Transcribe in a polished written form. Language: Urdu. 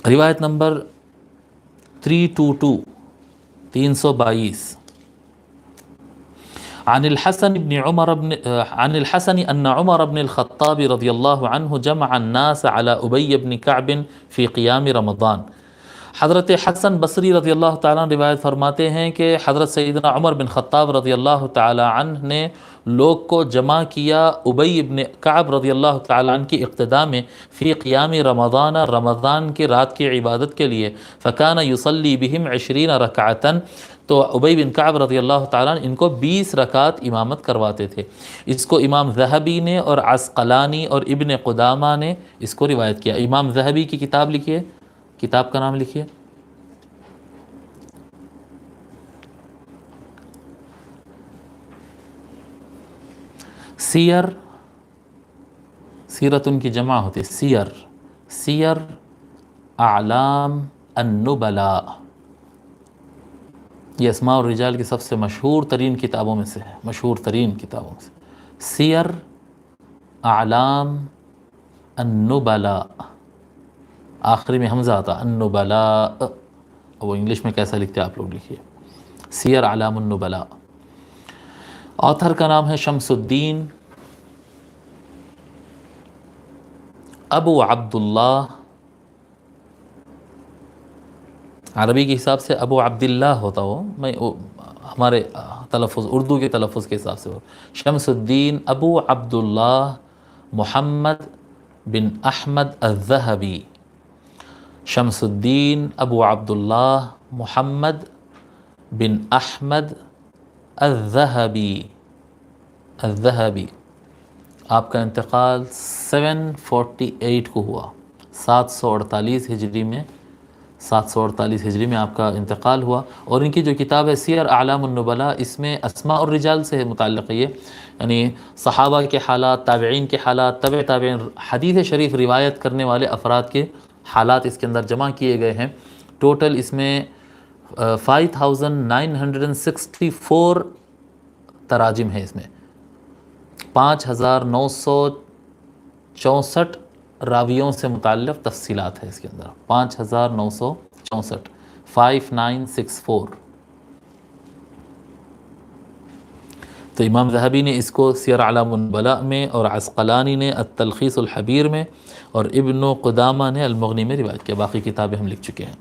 روایت نمبر 322 322 عن الحسن أن عمر بن الخطاب رضي الله عنه جمع الناس على أبي بن كعب في قيام رمضان. حضرت حسن بصری رضی اللہ تعالیٰ عنہ روایت فرماتے ہیں کہ حضرت سیدنا عمر بن خطاب رضی اللہ تعالیٰ عنہ نے لوگ کو جمع کیا ابی بن کعب رضی اللہ تعالیٰ عنہ کی اقتداء میں فی قیام رمضان، رمضان کی رات کی عبادت کے لیے. فکان یصلی بہم 20 رکعتاً، تو ابی بن کعب رضی اللہ تعالیٰ عنہ ان کو 20 رکعت امامت کرواتے تھے. اس کو امام ذہبی نے اور عسقلانی اور ابن قدامہ نے اس کو روایت کیا. امام ذہبی کی کتاب لکھیے، کتاب کا نام لکھیے. سیرت ان کی جمع ہوتی ہے سیر اعلام النبلاء. یہ اسماء الرجال کی سب سے مشہور ترین کتابوں میں سے ہے، مشہور ترین کتابوں میں سے. سیر اعلام النبلاء، آخری میں حمزہ آتا النبلاء، وہ انگلش میں کیسا لکھتے ہیں آپ لوگ لکھیے. سیر اعلام النبلاء. آتھر کا نام ہے شمس الدین ابو عبداللہ، عربی کے حساب سے ابو عبداللہ ہوتا ہو، میں ہمارے تلفظ اردو کے تلفظ کے حساب سے ہو. شمس الدین ابو عبداللہ محمد بن احمد الذہبی. شمس الدین ابو عبداللہ محمد بن احمد الذہبی. آپ کا انتقال 748 کو ہوا، 748 ہجری میں 748 ہجری میں آپ کا انتقال ہوا. اور ان کی جو کتاب ہے سیر اعلام النبلاء، اس میں اسماء الرجال سے متعلق ہے، یعنی صحابہ کے حالات، تابعین کے حالات، تبع تابعین، حدیث شریف روایت کرنے والے افراد کے حالات اس کے اندر جمع کیے گئے ہیں. ٹوٹل اس میں 5964 تراجم ہیں، اس میں 5964 راویوں سے متعلق تفصیلات ہے اس کے اندر. 5964 5964. تو امام ذہبی نے اس کو سیر اعلام النبلاء میں، اور عسقلانی نے التلخیص الحبیر میں، اور ابن قدامہ نے المغنی میں روایت کیا. باقی کتابیں ہم لکھ چکے ہیں.